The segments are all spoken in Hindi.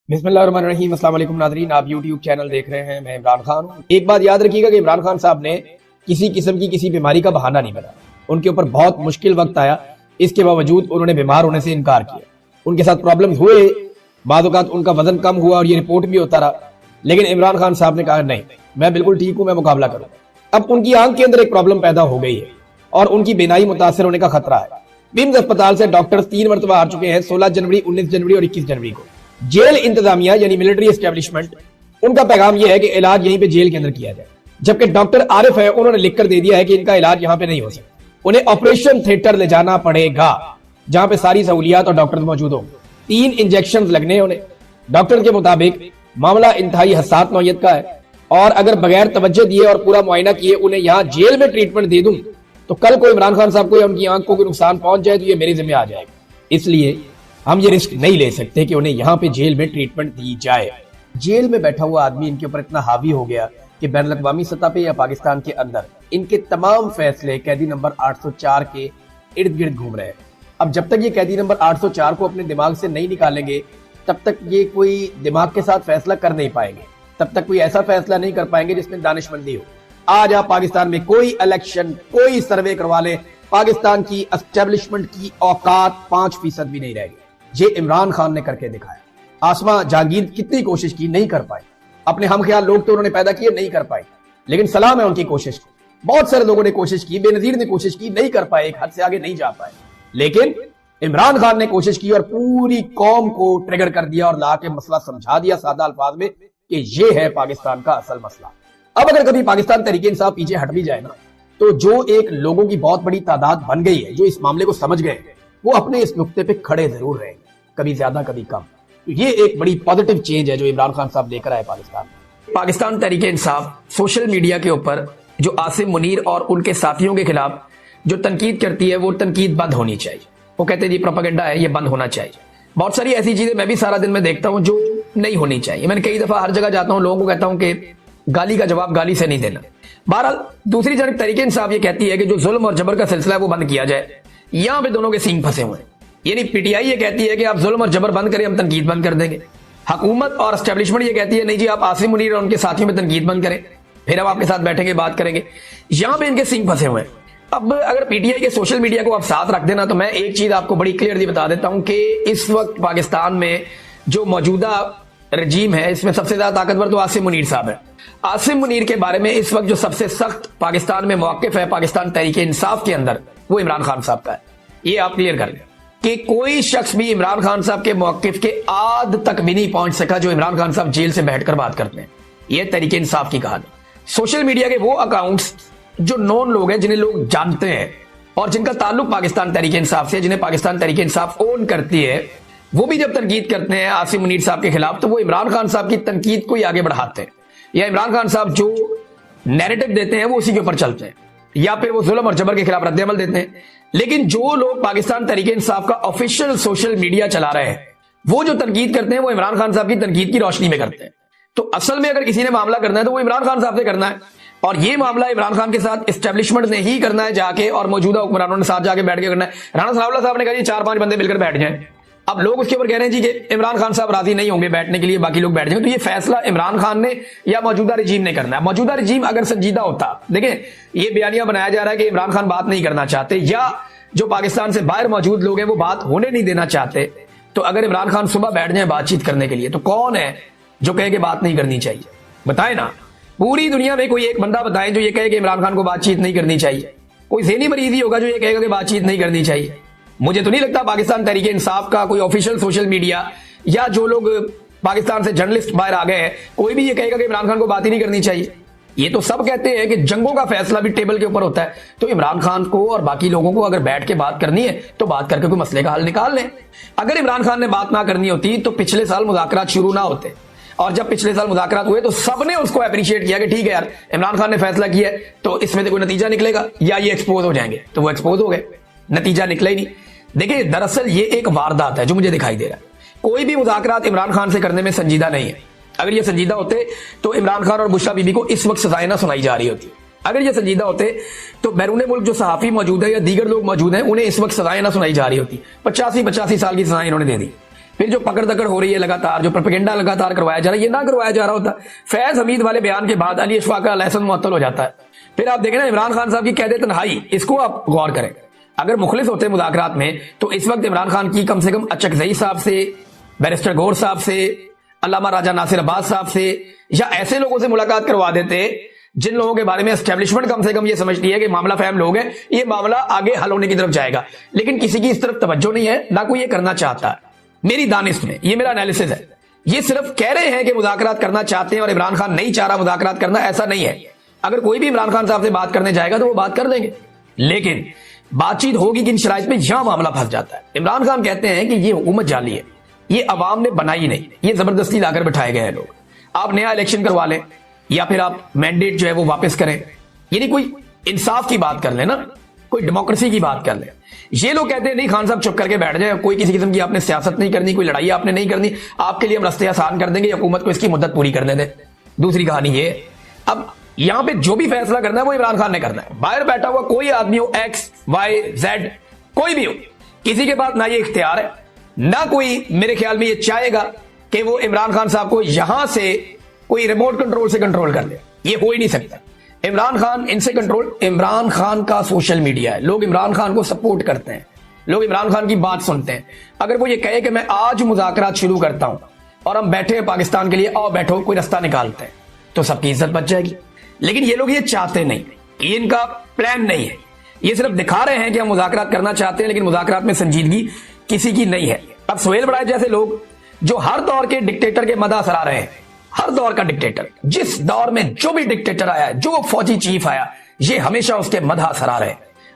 बिस्मिल्लाहिर्रहमानिर्रहीम। अस्सलाम वालेकुम नाज़रीन, आप यूट्यूब चैनल देख रहे हैं। मैं इमरान खान हूँ। एक बात याद रखिएगा कि इमरान खान साहब ने किसी किस्म की किसी बीमारी का बहाना नहीं बनाया। उनके ऊपर बहुत मुश्किल वक्त आया, इसके बावजूद उन्होंने बीमार होने से इनकार किया। उनके साथ प्रॉब्लम हुए, बाद औक़ात उनका वजन कम हुआ और ये रिपोर्ट भी होता रहा, लेकिन इमरान खान साहब ने कहा नहीं, मैं बिल्कुल ठीक हूं, मैं मुकाबला करूंगा। अब उनकी आंख के अंदर एक प्रॉब्लम पैदा हो गई है और उनकी बीनाई मुतासर होने का खतरा है। बिम्स अस्पताल से डॉक्टर 3 मरतबा आ चुके हैं, 16 जनवरी, 19 जनवरी और 21 जनवरी को। जेल इंतजामिया यानी मिलिट्री एस्टेब्लिशमेंट, उनका पैगाम यह है कि इलाज यहीं पे जेल के अंदर किया जाए, जबकि डॉक्टर आरिफ है, उन्होंने लिखकर दे दिया है कि इनका इलाज यहां पे नहीं हो सकता, उन्हें ऑपरेशन थिएटर ले जाना पड़ेगा जहां पे सारी सहूलियात और डॉक्टर मौजूद हों। 3 इंजेक्शन लगने उन्हें। डॉक्टर के मुताबिक मामला इंतहाई हसास नौयत का है और अगर बगैर तवज्जो दिए और पूरा मुआयना किए उन्हें यहां जेल में ट्रीटमेंट दे दूं तो कल को इमरान खान साहब को या उनकी आंख को कोई नुकसान पहुंच जाए तो ये मेरे जिम्मे आ जाएगा। इसलिए हम ये रिस्क नहीं ले सकते कि उन्हें यहां पे जेल में ट्रीटमेंट दी जाए। जेल में बैठा हुआ आदमी इनके ऊपर इतना हावी हो गया कि बैनुल अक़वामी सतह पे या पाकिस्तान के अंदर इनके तमाम फैसले कैदी नंबर 804 के इर्द गिर्द घूम रहे हैं। अब जब तक ये कैदी नंबर 804 को अपने दिमाग से नहीं निकालेंगे तब तक ये कोई दिमाग के साथ फैसला कर नहीं पाएंगे, तब तक कोई ऐसा फैसला नहीं कर पाएंगे जिसमें दानिशमंदी हो। आज आप पाकिस्तान में कोई इलेक्शन, कोई सर्वे करवा ले, पाकिस्तान की एस्टेब्लिशमेंट की औकात 5% भी नहीं रहेगी। ये इमरान खान ने करके दिखाया। आसमा जहांगीर कितनी कोशिश की, नहीं कर पाए। अपने हम ख्याल लोग तो उन्होंने पैदा किए, नहीं कर पाए, लेकिन सलाम है उनकी कोशिश को। बहुत सारे लोगों ने कोशिश की, बेनजीर ने कोशिश की, नहीं कर पाए, एक हद से आगे नहीं जा पाए, लेकिन इमरान खान ने कोशिश की और पूरी कौम को ट्रिगर कर दिया और ला के मसला समझा दिया सादा अल्फाज में कि ये है पाकिस्तान का असल मसला। अब अगर कभी पाकिस्तान तहरीक इंसाफ पीछे हट भी जाए ना, तो जो एक लोगों की बहुत बड़ी तादाद बन गई है जो इस मामले को समझ गए, वो अपने इस नुक्ते पे खड़े जरूर रहेंगे, कभी ज्यादा कभी कम। तो ये एक बड़ी पॉजिटिव चेंज है जो इमरान खान साहब लेकर आए पाकिस्तान में। पाकिस्तान तहरीक इंसाफ सोशल मीडिया के ऊपर जो आसिम मुनीर और उनके साथियों के खिलाफ जो तनकीद करती है, वो तनकीद बंद होनी चाहिए। वो कहते हैं जी प्रोपेगेंडा है, ये बंद होना चाहिए। बहुत सारी ऐसी चीजें मैं भी सारा दिन में देखता हूं जो नहीं होनी चाहिए। मैंने कई दफा हर जगह जाता हूं, लोगों को कहता हूं कि गाली का जवाब गाली से नहीं देना। बहरहाल दूसरी जानब तहरीक इंसाफ ये कहती है कि जो जुल्म और जबर का सिलसिला है वो बंद किया जाए। यहां पे दोनों के सींग फंसे हुए हैं। यानी पीटीआई ये कहती है कि आप जुल्म और जबर बंद करें, हम तनकीद बंद कर देंगे। हुकूमत और एस्टेब्लिशमेंट ये कहती है नहीं जी, आप आसिम मुनीर और उनके साथियों में तनकीद बंद करें, फिर हम आपके साथ बैठेंगे, बात करेंगे। यहां पे इनके सींग फंसे हुए हैं। अब अगर पीटीआई के सोशल मीडिया को आप साथ रख देना, तो मैं एक चीज आपको बड़ी क्लियरली बता देता हूं कि इस वक्त पाकिस्तान में जो मौजूदा रजीम है, इसमें सबसे ज्यादा ताकतवर तो आसिम मुनीर साहब है। आसिम मुनीर के बारे में इस वक्त जो सबसे सख्त पाकिस्तान में मौकिफ है पाकिस्तान तहरीक इंसाफ के अंदर, वो इमरान खान साहब का है। ये आप क्लियर कर लें कि कोई शख्स भी इमरान खान साहब के मौकिफ के आद तक भी नहीं पहुंच सका जो इमरान खान साहब जेल से बैठकर बात करते हैं। यह तहरीक इंसाफ की कहानी। सोशल मीडिया के वो अकाउंट्स जो नॉन लोग हैं, जिन्हें लोग जानते हैं और जिनका ताल्लुक पाकिस्तान तहरीक इंसाफ से, जिन्हें पाकिस्तान तहरीक इंसाफ ओन करती है, वो भी जब तनकीद करते हैं आसिम मुनीर साहब के खिलाफ, तो वो इमरान खान साहब की तनकीद को ही आगे बढ़ाते हैं, या इमरान खान साहब जो नैरेटिव देते हैं वो उसी के ऊपर चलते हैं, या फिर वो जुल्म और जबर के खिलाफ रद्द-ए-अमल देते हैं। लेकिन जो लोग पाकिस्तान तहरीक इंसाफ का ऑफिशियल सोशल मीडिया चला रहे हैं, वो जो तनकीद करते हैं वो इमरान खान साहब की तनकीद की रोशनी में करते हैं। तो असल में अगर किसी ने मामला करना है तो वो इमरान खान साहब से करना है, और ये मामला इमरान खान के साथ एस्टेब्लिशमेंट ने ही करना है जाके, और मौजूदा हुक्मरानों ने साथ जाके बैठ के करना है। राणा सनाउल्लाह साहब ने कहा 4-5 बंदे मिलकर बैठ जाएं। अब लोग उसके ऊपर कह रहे हैं जी कि इमरान खान साहब राजी नहीं होंगे बैठने के लिए, बाकी लोग बैठ जाएंगे। तो ये फैसला इमरान खान ने या मौजूदा रजीम ने करना है। मौजूदा रजीम अगर संजीदा होता, देखें ये बयानिया बनाया जा रहा है कि इमरान खान बात नहीं करना चाहते, या जो पाकिस्तान से बाहर मौजूद लोग हैं वो बात होने नहीं देना चाहते, तो अगर इमरान खान सुबह बैठ जाए बातचीत करने के लिए, तो कौन है जो कहे कि बात नहीं करनी चाहिए? बताए ना, पूरी दुनिया में कोई एक बंदा बताएं जो ये कहे कि इमरान खान को बातचीत नहीं करनी चाहिए। कोई ज़हनी मरीज ही होगा जो ये कहेगा कि बातचीत नहीं करनी चाहिए। मुझे तो नहीं लगता पाकिस्तान तहरीक इंसाफ का कोई ऑफिशियल सोशल मीडिया या जो लोग पाकिस्तान से जर्नलिस्ट बाहर आ गए हैं, कोई भी ये कहेगा कि इमरान खान को बात ही नहीं करनी चाहिए। ये तो सब कहते हैं कि जंगों का फैसला भी टेबल के ऊपर होता है। तो इमरान खान को और बाकी लोगों को अगर बैठ के बात करनी है तो बात करके कोई मसले का हल निकाल लें। अगर इमरान खान ने बात ना करनी होती तो पिछले साल मुज़ाकरात शुरू ना होते, और जब पिछले साल मुज़ाकरात हुए तो सबने उसको अप्रिशिएट किया कि ठीक है यार, इमरान खान ने फैसला किया है तो इसमें से कोई नतीजा निकलेगा या ये एक्सपोज हो जाएंगे। तो वो एक्सपोज हो गए, नतीजा निकला ही नहीं। देखिए दरअसल ये एक वारदात है जो मुझे दिखाई दे रहा है। कोई भी मुज़ाकरात इमरान खान से करने में संजीदा नहीं है। अगर ये संजीदा होते तो इमरान खान और बुशरा बीबी को इस वक्त सजाएं ना सुनाई जा रही होती। अगर ये संजीदा होते तो बैरून मुल्क जो सहाफी मौजूद है या दीगर लोग मौजूद हैं, उन्हें इस वक्त सजाएं ना सुनाई जा रही होती। 85 साल की सजाएं इन्होंने दे दी। फिर जो पकड़ दकड़ हो रही है लगातार, जो प्रोपेगेंडा लगातार करवाया जा रहा है, ये ना करवाया जा रहा होता। फैज हमीद वाले बयान के बाद अली अशफाक का लहसन मुअत्तल हो जाता है। फिर आप देखें ना इमरान खान साहब की कैद तन्हाई, इसको आप गौर करें। अगर मुखलिस होते मुज़ाकरात में तो इस वक्त इमरान खान की कम से कम अचकजई साहब से, बैरिस्टर गौर साहब से, अल्लामा राजा नासिर अब्बास साहब से या ऐसे लोगों से मुलाकात करवा देते जिन लोगों के बारे में एस्टेब्लिशमेंट कम से कम ये समझती है कि मामला फहम लोग हैं, ये मामला आगे हल होने की तरफ जाएगा। लेकिन किसी की इस तरफ तवज्जो नहीं है, ना कोई ये करना चाहता है। मेरी दानिश में ये मेरा एनालिसिस है। ये सिर्फ कह रहे हैं कि मुज़ाकरात करना चाहते हैं और इमरान खान नहीं चाह रहा मुज़ाकरात करना, ऐसा नहीं है। अगर कोई भी इमरान खान साहब से बात करने जाएगा तो वो बात कर देंगे, लेकिन बातचीत होगी किन शराइत में, यहां मामला फंस जाता है। इमरान खान कहते हैं कि ये हुकूमत जाली है, ये अवाम ने बनाई नहीं, ये जबरदस्ती लाकर बैठाए गए हैं लोग। आप नया इलेक्शन करवा लें या फिर आप मैंडेट जो है वो वापस करें, यानी कोई इंसाफ की बात कर लें ना, कोई डेमोक्रेसी की बात कर लें। ये लोग कहते हैं नहीं खान साहब चुप करके बैठ जाए, कोई किसी किस्म की आपने सियासत नहीं करनी, कोई लड़ाई आपने नहीं करनी, आपके लिए हम रास्ते आसान कर देंगे, हुकूमत को इसकी मुद्दत पूरी करने दें। दूसरी कहानी ये, अब यहां पे जो भी फैसला करना है वो इमरान खान ने करना है। बाहर बैठा हुआ कोई आदमी हो, एक्स वाई जेड कोई भी हो, किसी के पास ना ये इख्तियार है, ना कोई मेरे ख्याल में ये चाहेगा कि वो इमरान खान साहब को यहां से कोई रिमोट कंट्रोल से कंट्रोल कर ले। ये हो ही नहीं सकता। इमरान खान इनसे कंट्रोल, इमरान खान का सोशल मीडिया है, लोग इमरान खान को सपोर्ट करते हैं, लोग इमरान खान की बात सुनते हैं। अगर वो ये कहे कि मैं आज मुज़ाकरात शुरू करता हूं और हम बैठे हैं पाकिस्तान के लिए, आओ बैठो, कोई रास्ता निकालते हैं, तो सबकी इज्जत बच जाएगी। लेकिन ये लोग ये चाहते नहीं, ये इनका प्लान नहीं है। ये सिर्फ दिखा रहे हैं कि हम मुज़ाकरात करना चाहते हैं, लेकिन मुज़ाकरात में संजीदगी किसी की नहीं है। अब सुहेल बड़ाइच जैसे लोग जो हर दौर के डिक्टेटर के मदा सरा रहे हैं, हर दौर का डिक्टेटर, जिस दौर में जो भी डिक्टेटर आया, जो फौजी चीफ आया, ये हमेशा उसके मदा सरा रहे।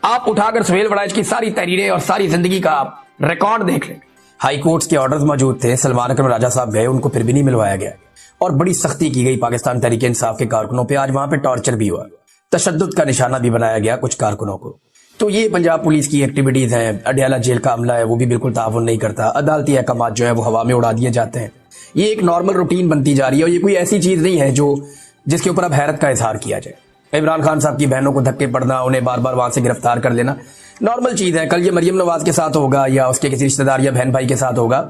आप उठाकर सुहेल बड़ाइच की सारी तहरीरें और सारी जिंदगी का आप रिकॉर्ड देख लें। हाई कोर्ट्स के ऑर्डर्स मौजूद थे, सलमान अकरम राजा साहब गए, उनको फिर भी नहीं मिलवाया गया और बड़ी सख्ती की गई पाकिस्तान तहरीक इंसाफ के कारकुनों पे। आज वहां पे टॉर्चर भी हुआ, तशद्दुद का निशाना भी बनाया गया कुछ कारकुनों को। तो ये पंजाब पुलिस की एक्टिविटीज हैं। अडयाला जेल का अमला है, वो भी बिल्कुल ताउन नहीं करता। अदालती अहकाम जो है वो हवा में उड़ा दिए जाते हैं। ये एक नॉर्मल रूटीन बनती जा रही है और ये कोई ऐसी चीज नहीं है जो जिसके ऊपर अब हैरत का इजहार किया जाए। इमरान खान साहब की बहनों को धक्के पड़ना, उन्हें बार बार वहां से गिरफ्तार कर लेना नॉर्मल चीज है। कल ये मरियम नवाज के साथ होगा या उसके किसी रिश्तेदार या बहन भाई के साथ होगा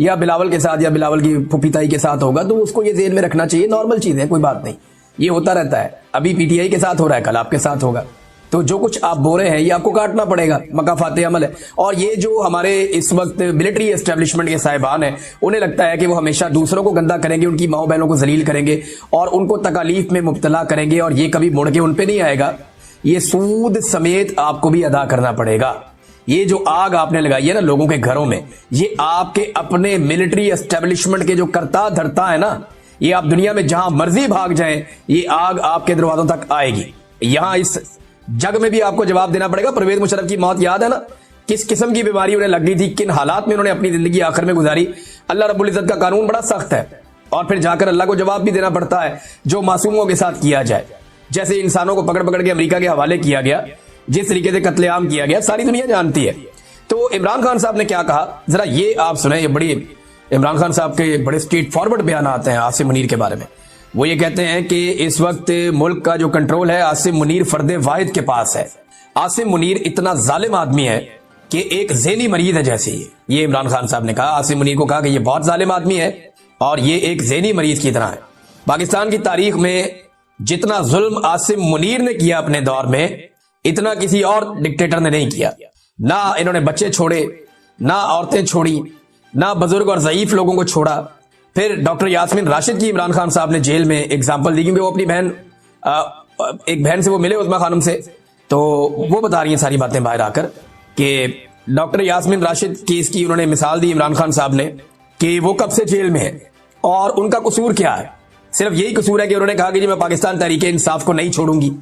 या बिलावल के साथ या बिलावल की फुफी ताई के साथ होगा, तो उसको ये जेल में रखना चाहिए। नॉर्मल चीज है, कोई बात नहीं, ये होता रहता है। अभी पीटीआई के साथ हो रहा है, कल आपके साथ होगा। तो जो कुछ आप बोल रहे हैं ये आपको काटना पड़ेगा, मकाफाते अमल है। और ये जो हमारे इस वक्त मिलिट्री एस्टेब्लिशमेंट के साहिबान हैं, उन्हें लगता है कि वो हमेशा दूसरों को गंदा करेंगे, उनकी माओ बहनों को जलील करेंगे और उनको तकालीफ में मुब्तला करेंगे और ये कभी मुड़ के उन पे नहीं आएगा। ये सूद समेत आपको भी अदा करना पड़ेगा। ये जो आग आपने लगाई है ना लोगों के घरों में, ये आपके अपने मिलिट्री एस्टेब्लिशमेंट के जो करता धरता है ना, ये आप दुनिया में जहां मर्जी भाग जाएं, ये आग आपके दरवाजों तक आएगी। यहां इस जग में भी आपको जवाब देना पड़ेगा। परवेज मुशर्रफ की मौत याद है ना, किस किस्म की बीमारी उन्हें लग गई थी, किन हालात में उन्होंने अपनी जिंदगी आखिर में गुजारी। अल्लाह रब्बुल इज्जत का कानून बड़ा सख्त है और फिर जाकर अल्लाह को जवाब भी देना पड़ता है जो मासूमों के साथ किया जाए। जैसे इंसानों को पकड़ पकड़ के अमेरिका के हवाले किया गया, जिस तरीके से कत्लेआम किया गया, सारी दुनिया जानती है। तो इमरान खान साहब ने क्या कहा जरा ये आप सुने। ये बड़ी इमरान खान साहब के बड़े स्ट्रेट फॉरवर्ड बयान आते हैं आसिम मुनीर के बारे में। वो ये कहते हैं कि इस वक्त मुल्क का जो कंट्रोल है आसिम मुनीर फर्दे वाहिद के पास है। आसिम मुनीर इतना जालिम आदमी है कि एक ज़हनी मरीज है जैसे ये इमरान खान साहब ने कहा। आसिम मुनीर को कहा कि ये बहुत जालिम आदमी है और ये एक ज़हनी मरीज की तरह है। पाकिस्तान की तारीख में जितना जुल्म आसिम मुनीर ने किया अपने दौर में, इतना किसी और डिक्टेटर ने नहीं किया। ना इन्होंने बच्चे छोड़े, ना औरतें छोड़ी, ना बुजुर्ग और ज़ईफ लोगों को छोड़ा। फिर डॉक्टर यास्मीन राशिद की इमरान खान साहब ने जेल में एग्जाम्पल दी, क्योंकि वो अपनी बहन एक बहन से वो मिले उस्मा खानम से, तो वो बता रही हैं सारी बातें बाहर आकर कि डॉक्टर यास्मीन राशिद केस की उन्होंने मिसाल दी इमरान खान साहब ने कि वो कब से जेल में है और उनका कसूर क्या है। सिर्फ यही कसूर है कि उन्होंने कहा कि जी मैं पाकिस्तान तहरीक इंसाफ को नहीं छोड़ूंगी,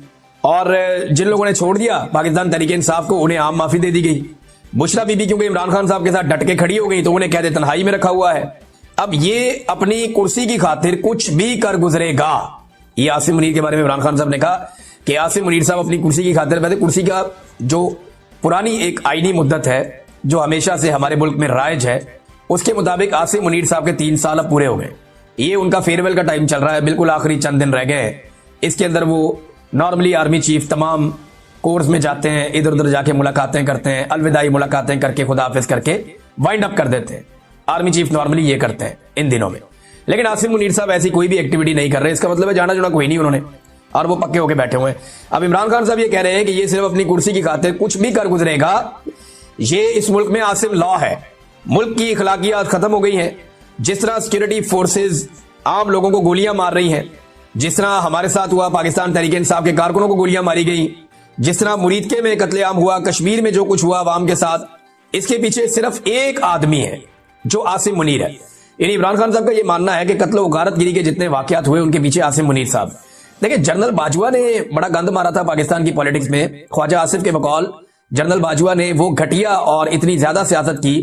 और जिन लोगों ने छोड़ दिया पाकिस्तान तहरीक इंसाफ को उन्हें आम माफी दे दी गई। बुशरा बीबी क्योंकि इमरान खान साहब के साथ डट के खड़ी हो गई तो उन्हें कहते तन्हाई में रखा हुआ है। अब ये अपनी कुर्सी की खातिर कुछ भी कर गुजरेगा। ये आसिम मुनीर के बारे में इमरान खान साहब ने कहा कि आसिम मुनीर साहब अपनी कुर्सी की खातिर, वैसे कुर्सी का जो पुरानी एक आईनी मुद्दत है जो हमेशा से हमारे मुल्क में राइज है, उसके मुताबिक आसिम मुनीर साहब के 3 साल अब पूरे हो गए। ये उनका फेयरवेल का टाइम चल रहा है, बिल्कुल आखिरी चंद दिन रह गए हैं। इसके अंदर वो नॉर्मली आर्मी चीफ तमाम कोर्स में जाते हैं, इधर उधर जाके मुलाकातें करते हैं, अलविदाई मुलाकातें करके खुदा हाफिज करके वाइंड अप कर देते हैं। आर्मी चीफ नॉर्मली ये करते हैं इन दिनों में। लेकिन आसिम मुनीर साहब ऐसी कोई भी एक्टिविटी नहीं कर रहे, इसका मतलब है जाना जुना कोई नहीं उन्होंने, और वो पक्के होके बैठे हुए हैं। अब इमरान खान साहब ये कह रहे हैं कि ये सिर्फ अपनी कुर्सी की खातिर कुछ भी कर गुजरेगा। ये इस मुल्क में आसिम लॉ है, मुल्क की अखलाकियात खत्म हो गई हैं। जिस तरह सिक्योरिटी फोर्सेज आम लोगों को गोलियां मार रही हैं, जिस तरह हमारे साथ हुआ पाकिस्तान तहरीक इंसाफ के कारकुनों को गोलियां मारी गई, जिस तरह मुरीदके में कत्लेआम हुआ, कश्मीर में जो कुछ हुआ अवाम के साथ, इसके पीछे सिर्फ एक आदमी है जो आसिम मुनीर है। यानी इमरान खान साहब का यह मानना है कि कत्ल व गारतगिरी के जितने वाकयात हुए उनके पीछे आसिम मुनीर साहब। देखिए, जनरल बाजवा ने बड़ा गंद मारा था पाकिस्तान की पॉलिटिक्स में। ख्वाजा आसिफ के बकौल जनरल बाजवा ने वो घटिया और इतनी ज्यादा सियासत की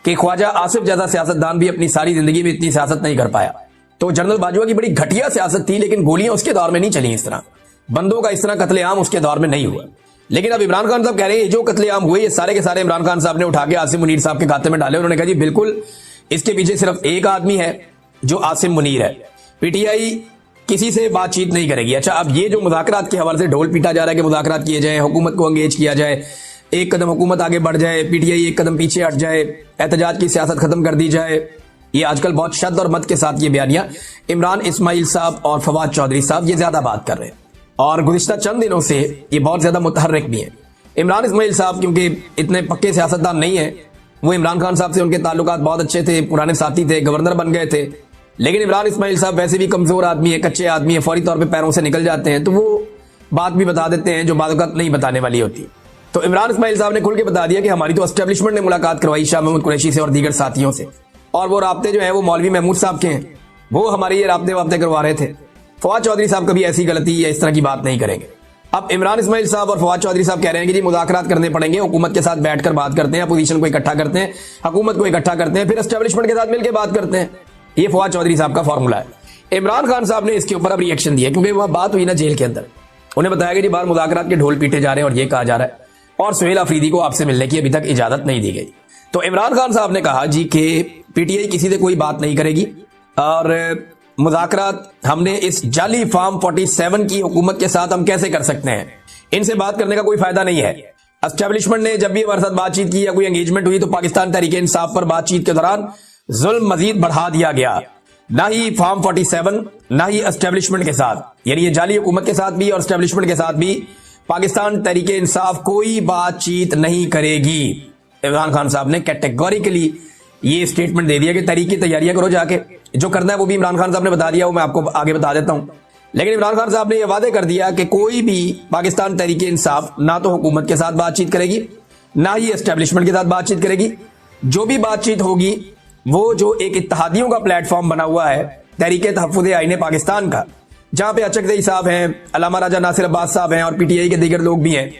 कि ख्वाजा आसिफ जैसा सियासतदान भी अपनी सारी जिंदगी में इतनी सियासत नहीं कर पाया। तो जनरल बाजवा की बड़ी घटिया सियासत थी, लेकिन गोलियां उसके दौर में नहीं चली, इस तरह बंदों का इस तरह कत्लेआम उसके दौर में नहीं हुआ। लेकिन अब इमरान खान साहब कह रहे हैं जो कत्लेआम हुए ये सारे के सारे इमरान खान साहब ने उठा के आसिम मुनीर साहब के खाते में डाले। उन्होंने कहा जी बिल्कुल, इसके पीछे सिर्फ एक आदमी है जो आसिम मुनीर है। पीटीआई किसी से बातचीत नहीं करेगी। अच्छा, अब ये जो मुज़ाकरात के हवाले से ढोल पीटा जा रहा है कि मुज़ाकरात किए जाए, हुकूमत को एंगेज किया जाए, एक कदम हुकूमत आगे बढ़ जाए, पीटीआई एक कदम पीछे हट जाए, एहतजाज की सियासत खत्म कर दी जाए, ये आजकल बहुत शद्द और मत के साथ ये बयानियां इमरान इस्माइल साहब और फवाद चौधरी साहब ये ज्यादा बात कर रहे हैं, और गुज़िश्ता चंद दिनों से ये बहुत ज्यादा मुतहर्रिक भी है। इमरान इस्माइल साहब क्योंकि इतने पक्के सियासतदान नहीं है, वो इमरान खान साहब से उनके ताल्लुकात बहुत अच्छे थे, पुराने साथी थे, गवर्नर बन गए थे। लेकिन इमरान इस्माइल साहब वैसे भी कमजोर आदमी है, कच्चे आदमी है, फौरी तौर पे पैरों से निकल जाते हैं, तो वो बात भी बता देते हैं जो बात नहीं बताने वाली होती। तो इमरान इस्माइल साहब ने खुल के बता दिया कि हमारी तो एस्टेब्लिशमेंट ने मुलाकात करवाई शाह महमूद कुरैशी से और दीगर साथियों से, और वो राब्ते जो है वो मौलवी महमूद साहब के हैं, वो हमारे ये राब्ते वाब्ते करवा रहे थे। फवाद चौधरी साहब कभी ऐसी गलती या इस तरह की बात नहीं करेंगे। अब इमरान इस्माइल साहब और फवाद चौधरी साहब कह रहे हैं कि जी मुज़ाकरात करने पड़ेंगे, हुकूमत के साथ बैठकर बात करते हैं, अपोजिशन को इकट्ठा करते हैं, हुकूमत को इकट्ठा करते हैं, फिर एस्टेब्लिशमेंट के साथ मिलकर बात करते हैं। ये फवाद चौधरी साहब का फॉर्मूला है। इमरान खान साहब ने इसके ऊपर अब रिएक्शन दिया, क्योंकि वहां बात हुई ना जेल के अंदर, उन्हें बताया कि जी बाहर मुज़ाकरात के ढोल पीटे जा रहे हैं और ये कहा जा रहा है, और सुहेल अफरीदी को आपसे मिलने की अभी तक इजाजत नहीं दी गई। तो इमरान खान साहब ने कहा जी कि पीटीआई किसी से कोई बात नहीं करेगी, और मुज़ाकरात हमने इस जाली फार्म 47 की हुकूमत के साथ हम कैसे कर सकते हैं, इनसे बात करने का कोई फायदा नहीं है। एस्टेब्लिशमेंट ने जब भी हमारे साथ बातचीत की या कोई एंगेजमेंट हुई तो पाकिस्तान तहरीक इंसाफ पर बातचीत के दौरान जुल्म मजीद बढ़ा दिया गया, ना ही फार्म 47 ना ही एस्टेब्लिशमेंट के साथ, यानी ये जाली हुकूमत के साथ भी और एस्टेब्लिशमेंट के साथ भी पाकिस्तान तहरीक इंसाफ कोई बातचीत नहीं करेगी। इमरान खान साहब ने कैटेगोरिकली ये स्टेटमेंट दे दिया कि तहरीक की तैयारियां करो, जाके जो करना है वो भी इमरान खान साहब ने बता दिया, वो मैं आपको आगे बता देता हूं। लेकिन इमरान खान साहब ने यह वादे कर दिया कि कोई भी पाकिस्तान तहरीक इंसाफ ना तो हुकूमत के साथ बातचीत करेगी ना ही एस्टेब्लिशमेंट के साथ बातचीत करेगी। जो भी बातचीत होगी वो जो एक इत्तेहादियों का प्लेटफॉर्म बना हुआ है तहरीक तहफ़्फ़ुज़ आईन पाकिस्तान का, जहां पे अचकज़ई साहब हैं, अल्लामा राजा नासिर अब्बास साहब हैं और पीटीआई के दीगर लोग भी हैं,